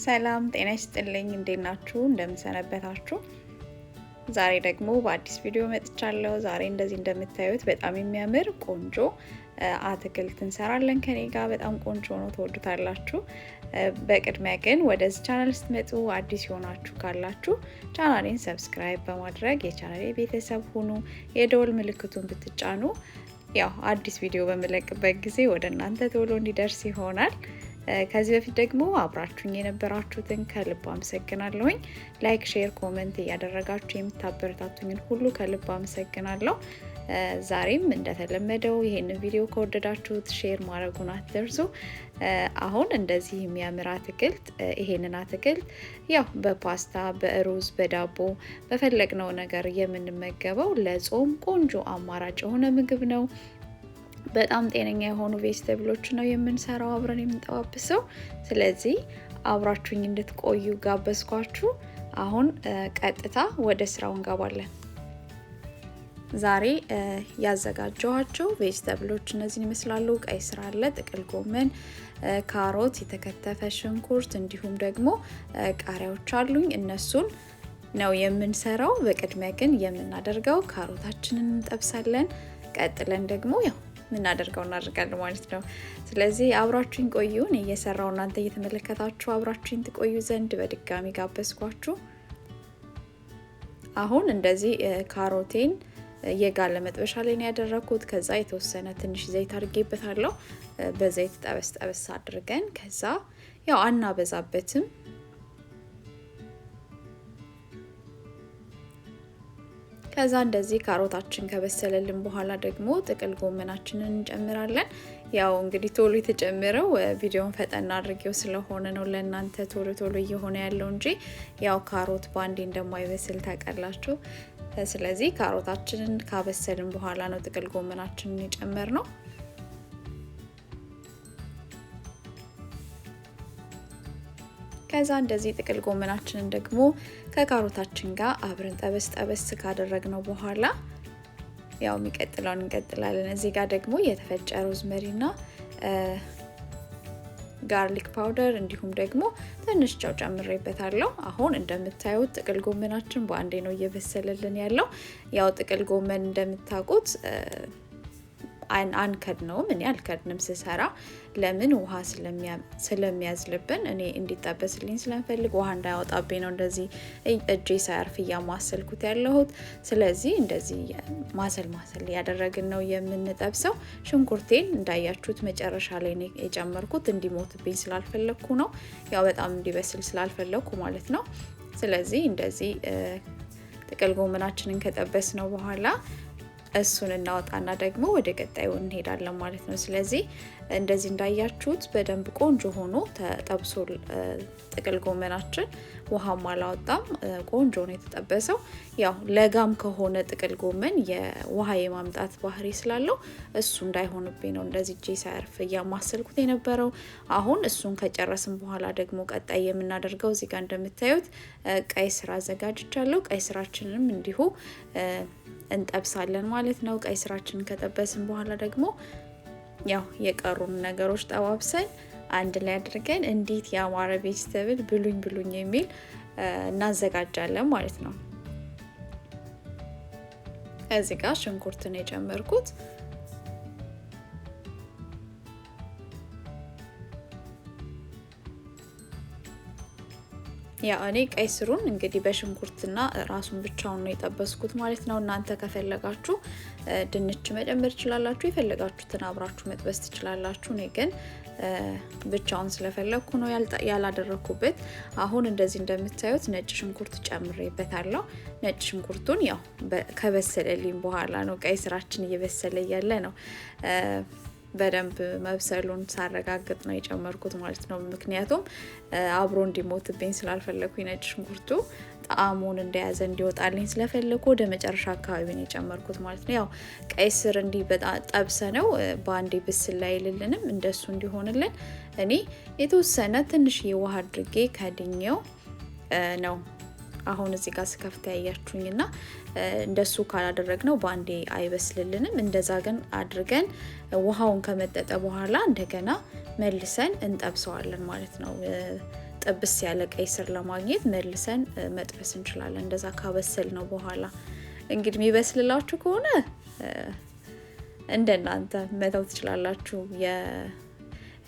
ሰላም ጤና ይስጥልኝ እንዴት ናችሁ እንደምሰነበታችሁ ዛሬ ደግሞ በአዲስ ቪዲዮ መጥቻለሁ ዛሬ እንደዚህ እንደምታዩት በጣም የሚያምር ቆንጆ አትክልት እንሰራለን ከኔ ጋር በጣም ቆንጆ ነው ተወዱታላችሁ በቅድሚያ ግን ወደዚህ ቻናል ስትመጡ አዲስ ሆናችሁ ካላችሁ ቻናሌን ሰብስክራይብ በማድረግ የቻናሌ ቤተሰብ ሁኑ የደወል ምልክቱን ብትጫኑ ያው አዲስ ቪዲዮ በመለቅበት ጊዜ ወደ እናንተ ቶሎ እንዲደርስ ይሆናል ከዚህ በፊት ደግሞ አብራችሁኝ የነበራችሁትን ከልብ አመሰግናለሁኝ ላይክ ሼር ኮሜንት ያደረጋችሁ የምታበረታቱኝን ሁሉ ከልብ አመሰግናለሁ ዛሬም እንደተለመደው ይሄንን ቪዲዮ ከወደዳችሁት ሼር ማድረጉን አትርሱ አሁን እንደዚህ የሚያምር አትክልት ይሄንን አትክልት ያው በፓስታ በሩዝ በዳቦ በፈለግነው ነገር የምንመገበው ለጾም ቆንጆ አማራጭ የሆነ ምግብ ነው በጣም ጤነኛ የሆኑ ቬጅቴብሎች ነው የምንሰራው አብረን የምንጠባብሰው ስለዚህ አብራችሁኝ እንድትቆዩ ጋበዝኳችሁ አሁን ቀጥታ ወደ ስራው እንገባለን ዛሬ ያዘጋጀኋቸው ቬጅቴብሎች እነዚህን ይመስላሉ ቀይ ስር አለ ጥቅል ጎመን ካሮት የተከተፈ ሽንኩርት እንዲሁም ደግሞ ቃሪያዎች አሉኝ እነሱን ነው የምንሰራው በቅድሚያ ግን የምናደርገው ካሮታችንን እንጠብሳለን ቀጥለን ደግሞ ያው ምናደርገው እናደርጋለን ማለት ነው ስለዚህ አብራችሁኝ ቆዩን እየሰራው እናንተ እየተመለከታችሁ አብራችሁኝ ትቆዩ ዘንድ በድጋሚ ጋበዝኳችሁ አሁን እንደዚህ ካሮቴን የጋለ መጥበሻ ላይ ነው ያደረኩት ከዛ የተወሰነ ትንሽ ዘይት አድርጌበታለሁ በዘይት ጠበስ አድርገን ከዛ ያው አናበዛበትም ከዛ እንደዚህ ካሮታችን ከበሰለልን በኋላ ደግሞ ጥቅል ጎመናችንን እንጨምራለን ያው እንግዲህ ቶሎ የተጨመረው ቪዲዮን ፈጠን አድርጌው ስለሆነ ነው ለእናንተ ቶሎ እየሆነ ያለው እንጂ ያው ካሮት ባንዴ እንደማይበስል ታውቃላችሁ ስለዚህ ካሮታችንን ካበሰልን በኋላ ነው ጥቅል ጎመናችንን የጨመርነው ከዛ እንደዚህ ጥቅል ጎመናችንን ደግሞ ከካሮታችን ጋር አብረን ጠበስ ካደረግነው በኋላ ያው የሚቀጥለውን እንቀጥላለን እዚህ ጋር ደግሞ የተፈጨ ሮዝመሪና ጋርሊክ ፓውደር እንዲሁም ደግሞ ትንሽ ጨው ጨምሬበታለሁ አሁን እንደምታዩት ጥቅል ጎመናችን በአንዴ ነው እየበሰለልን ያለው ያው ጥቅል ጎመን እንደምታውቁት አንከድነውም እኔ አልከድንም ስሰራ ለምን ውሃ ስለሚያዝልብን እኔ እንዲጠበስልኝ ስለምፈልግ ውሃ እንዳያወጣብኝ ነው እንደዚህ እጄ ሳያርፍ ያማሰልኩት ያለሁት ስለዚህ እንደዚህ ማሰል ያደረግን ነው የምንጠብሰው ሽንኩርቴን እንዳያችሁት መጨረሻ ላይ ነው የጨመርኩት እንዲሞትብኝ ስላልፈለኩ ነው ያው በጣም እንዲበስል ስላልፈለኩ ማለት ነው ስለዚህ እንደዚህ ጥቅል ጎመናችንን ከጠበስነው በኋላ እሱን እናወጣና ደግሞ ወደ ቀጣዩ እንሄዳለን ማለት ነው ስለዚህ እንደዚህ እንዳያችሁት በደንብ ቆንጆ ሆኖ ተጠብሶ ጥቅል ጎመናችን ውሃም አላወጣም ቆንጆ ነው የተጠበሰው ያው ለጋም ከሆነ ጥቅል ጎመን የውሃ የማምጣት ባህሪ ስላለው እሱ እንዳይሆንብኝ ነው እንደዚህ እጄ ሳያርፍ ያማሰልኩት የነበረው አሁን እሱን ከጨረስን በኋላ ደግሞ ቀጣይ የምናደርገው እዚህ ጋር እንደምታዩት ቀይ ስር አዘጋጅቻለሁ ቀይ ስራችንንም እንዲሁ እንጠብሳለን ማለት ነው ቀይ ስራችንን ከጠበስን በኋላ ደግሞ ያው የቀሩን ነገሮች ጠዋብሰን አንድ ላይ አድርገን እንዴት ያማረ ቬጅቴብል ብሉኝ የሚል እናዘጋጃለን ማለት ነው እዚህ ጋር ሽንኩርትን የጨመርኩት ያ እኔ ቀይ ስሩን እንግዲህ በሽንኩርትና ራሱን ብቻውን ነው የጠበስኩት ማለት ነው እናንተ ከፈለጋችሁ ድንች መጨመር ትችላላችሁ የፈለጋችሁትን አብራችሁ መጥበስ ትችላላችሁ እኔ ግን ብቻውን ስለፈለኩ ነው ያላደረኩበት አሁን እንደዚህ እንደምታዩት ነጭ ሽንኩርት ጨምሬበታለሁ ነጭ ሽንኩርቱን ያው ከበሰለልኝ በኋላ ነው ቀይ ስራችን እየበሰለ ያለ ነው በደንብ መብሰሉን ሳረጋግጥ ነው የጨመርኩት ማለት ነው ምክንያቱም አብሮ እንዲሞትብኝ ስላልፈለኩኝ ነጭ ሽንኩርቱ ጣዕሙን እንደያዘ እንዲወጣልኝ ስለፈለኩ ወደ መጨረሻ አካባቢ ነው የጨመርኩት ማለት ነው ያው ቀይ ስር እንዲ በጣም ጠብሰ ነው ባንዴ ብስል ላይ ልልንም እንደሱ እንዲሆንልን እኔ የተወሰነ ትንሽ የውሃ አድርጌ ከድኜው ነው አሁን እዚህ ጋር ስከፍት ያያችሁኝና እንደሱ ካላደረግነው ባንዴ አይበስልልንም እንደዛ ግን አድርገን ውሃውን ከመጠጠ በኋላ እንደገና መልሰን እንጠብሰዋለን ማለት ነው ጥብስ ያለ ቀይ ስር ለማግኘት መልሰን መጥበስ እንችላለን እንደዛ ካበሰል ነው በኋላ እንግዲህ የሚበስልላችሁ ከሆነ እንደናንተ መተው ትችላላችሁ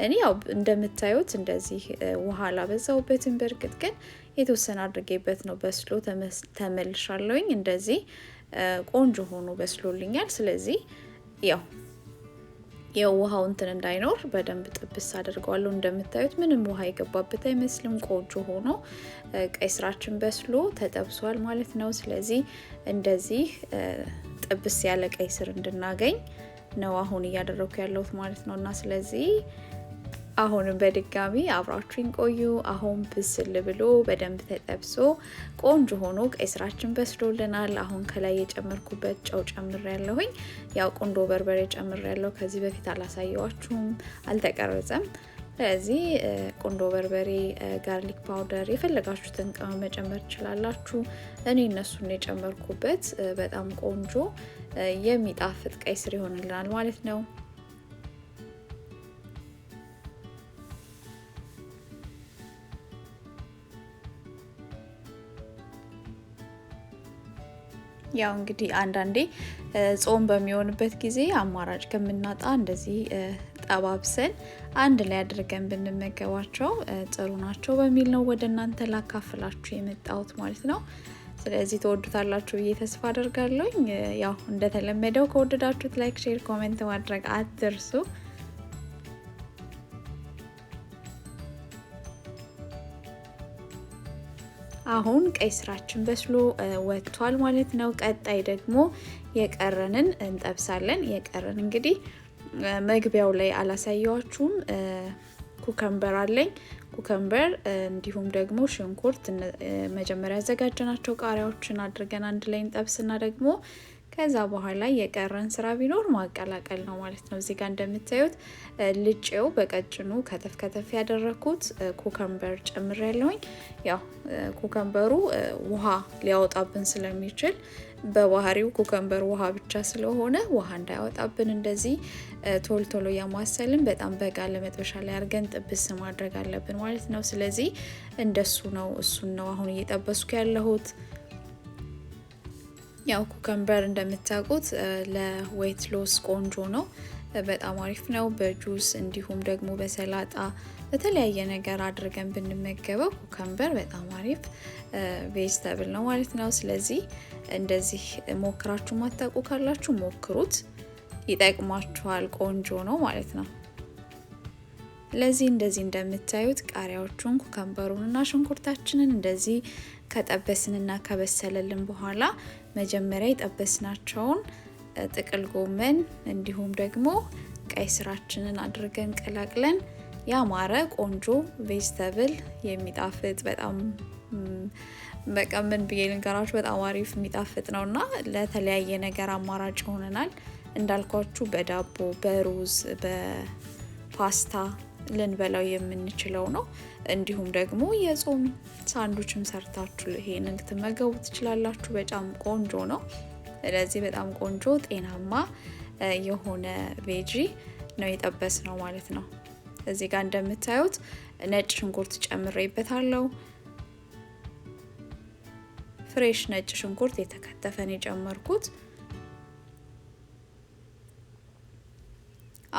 እኔ ያው እንደምታዩት እንደዚህ ውሃ ላበዛውበትን በርግጥ ግን የተወሰነ አድርጌበት ነው በስሎ ተመልሻለሁኝ እንደዚህ ቆንጆ ሆኖ በስሎልኛል ስለዚህ ያው የውሃው እንትን እንዳይኖር በደንብ ጥብስ አድርገዋለሁ እንደምታዩት ምንም ውሃ የገባበት አይመስልም ቆንጆ ሆኖ ቀይ ስራችን በስሎ ተጠብሷል ማለት ነው ስለዚህ እንደዚህ ጥብስ ያለ ቀይ ስር እንድናገኝ ነው አሁን ያደረኩ ያለሁት ማለት ነውና ስለዚህ አሁን በድጋሚ አብራችሁን ቆዩ አሁን ብስል ብሎ በደንብ ተጠብሶ ቆንጆ ሆኖ ቀይ ስራችን በስሎልናል አሁን ከላይ የጨመርኩበት ጨው ጨምሬያለሁኝ ያው ቁንዶ በርበሬ ጨምሬያለሁ ከዚህ በፊት አላሳየዋችሁም አልተቀረጸም ስለዚህ ቁንዶ በርበሬ ጋርሊክ ፓውደር የፈለጋችሁትን ቅመም መጨመር ትችላላችሁ እኔ እነሱን የጨመርኩበት በጣም ቆንጆ የሚጣፍጥ ቀይ ስር ይሆንልናል ማለት ነው ያው እንግዲህ አንዳንዴ ጾም በሚሆንበት ጊዜ አማራጭ ከምናጣ እንደዚህ ጠባብሰን አንድ ላይ አድርገን ብንመገባቸው ጥሩ ናቸው በሚል ነው ወደናንተ ላካፍላችሁ የመጣሁት ማለት ነው ስለዚህ ተወዱታላችሁ ብዬ ተስፋ አደርጋለሁ ያው እንደተለመደው ከወደዳችሁት ላይክ ሼር ኮሜንት ማድረግ አትርሱ አሁን ቀይ ስራችን በስሎ ወጥቷል ማለት ነው ቀጣይ ደግሞ የቀረንን እንጠብሳለን የቀረን እንግዲህ መግቢያው ላይ አላሳየዋችሁም ኩከምበር አለኝ ኩከምበር እንዲሁም ደግሞ ሽንኩርት መጀመሪያ ያዘጋጀናቸው ቃሪያዎችን አድርገን አንድ ላይ እንጠብስና ደግሞ ከዛ በኋላ የቀረን ስራ ቢኖር ማቀላቀል ነው ማለት ነው እዚህ ጋር እንደምታዩት ልጬው በቀጭኑ ከተፍ ያደረኩት ኩከምበር ጨምሬያለሁኝ ያው ኩከምበሩ ውሃ ሊያወጣብን ስለሚችል በባህሪው ኩከምበር ውሃ ብቻ ስለሆነ ውሃ እንዳያወጣብን እንደዚህ ቶሎ ያማሰልን በጣም በጋለ መጥበሻ ላይ አርገን ጥብስ ማድረግ አለብን ማለት ነው ስለዚህ እንደሱ ነው እሱን ነው አሁን እየጠበስኩ ያለሁት ያው ኩከምበር እንደምታውቁት ለዌት ሎስ ቆንጆ ነው በጣም አሪፍ ነው በጁስ እንዲሁም ደግሞ በሰላጣ በተለያየ ነገር አድርገን ብንመገበው ኩከምበር በጣም አሪፍ ቬጅተብል ነው ማለት ነው ስለዚህ እንደዚህ ሞክራችሁ ማታውቁ ካላችሁ ሞክሩት ይጠቅማችኋል ቆንጆ ነው ማለት ነው ለዚህ እንደዚህ እንደምታዩት ቃሪያዎቹን ኩከምበሩንና ሽንኩርታችንን እንደዚህ ከጠበስንና ከበሰለልን በኋላ መጀመሪያ የጠበስናቸውን ጥቅል ጎመን እንዲሁም ደግሞ ቀይ ስራችንን አድርገን ቀላቅለን ያማረ ቆንጆ ቬጅተብል የሚጣፍጥ በጣም በቃ ምን ብዬ ልንገራችሁ በጣም አሪፍ የሚጣፍጥ ነውና ለተለያየ ነገር አማራጭ ሆነናል እንዳልኳችሁ በዳቦ በሩዝ በፓስታ ልንበላው የምንችለው ነው እንዲሁም ደግሞ የጾም ሳንዱችም ሰርታችሁ ይሄንን ልትመገቡ ትችላላችሁ በጣም ቆንጆ ነው ስለዚህ በጣም ቆንጆ ጤናማ የሆነ ቬጂ ነው የጠበስነው ማለት ነው እዚህ ጋር እንደምታዩት ነጭ ሽንኩርት ጨምሬበታለሁ ፍሬሽ ነጭ ሽንኩርት የተከተፈን የጨመርኩት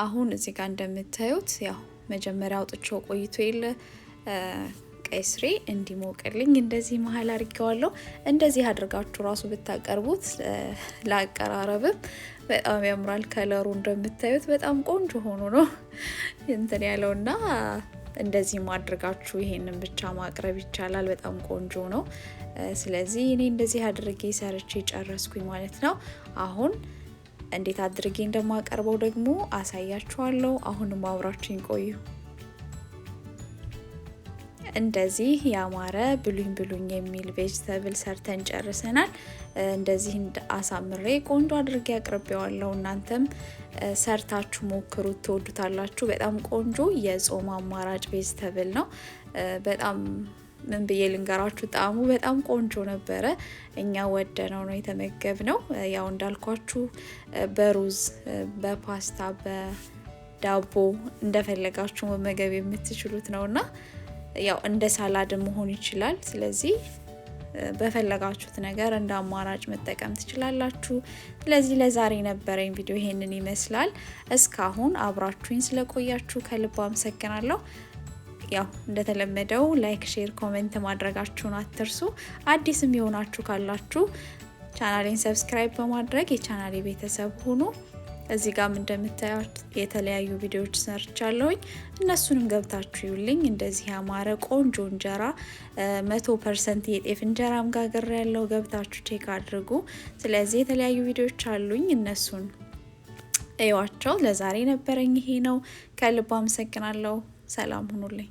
አሁን እዚህ ጋር እንደምታዩት ያው መጀመሪያ አውጥቼው ቆይቶ የለ ቀይ ስሬ እንዲሞቅልኝ እንደዚህ መሃል አድርጌዋለሁ እንደዚህ አድርጋችሁ ራሱ ብታቀርቡት ለአቀራረብ በጣም ያምራል ከለሩ እንደምታዩት በጣም ቆንጆ ሆኖ ነው እንትን ያለውና እንደዚህ ማድረጋችሁ ይሄንን ብቻ ማቅረብ ይቻላል በጣም ቆንጆ ነው ስለዚህ እኔ እንደዚህ አድርጌ ሰርቼ ጨረስኩኝ ማለት ነው አሁን እንዴት አድርጌ እንደማቀርበው ደግሞ አሳያችኋለሁ አሁንም አብራችሁኝ ቆዩ እንደዚህ ያማረ ብሉኝ የሚል ቬጅተብል ሰርተን ጨርሰናል እንደዚህ አሳምሬ ቆንጆ አድርጌ አቅርቤዋለሁ እናንተም ሰርታችሁ ሞክሩት ትወዱታላችሁ በጣም ቆንጆ የጾም አማራጭ ቬጅተብል ነው በጣም ምን ብዬ ልንገራችሁ ጣሙ በጣም ቆንጆ ነበረ እኛ ወደነው ነው የተመገብነው ያው እንዳልኳችሁ በሩዝ በፓስታ በዳቦ እንደፈለጋችሁ መመገብ የምትችሉት ነውና ያው እንደ ሳላድ መሆን ይችላል ስለዚህ በፈለጋችሁት ነገር እንደ አማራጭ መጠቀም ትችላላችሁ ስለዚህ ለዛሬ ነበረኝ ቪዲዮ ይሄንን ይመስላል እስካሁን አብራችሁኝ ስለቆያችሁ ከልብ አመሰግናለሁ ያው እንደተለመደው ላይክ ሼር ኮሜንት ማድረጋችሁን አትርሱ አዲስም የሆናችሁ ካላችሁ ቻናሌን ሰብስክራይብ በማድረግ የቻናሌ ቤተሰብ ሁኑ እዚህ ጋር እንደምታዩት የተለያዩ ቪዲዮዎች ሰርቻለሁኝ እነሱንም ገብታችሁ ይውልኝ እንደዚህ ያማረ ቆንጆ እንጀራ 100% የጤፍ እንጀራም ጋገር ያለው ገብታችሁ ቼክ አድርጉ ስለዚህ የተለያዩ ቪዲዮዎች አሉኝ እነሱን እዩዋቸው ለዛሬ ነበረኝ ይሄ ነው ከልብ አመሰግናለሁ ሰላም ሁኑልኝ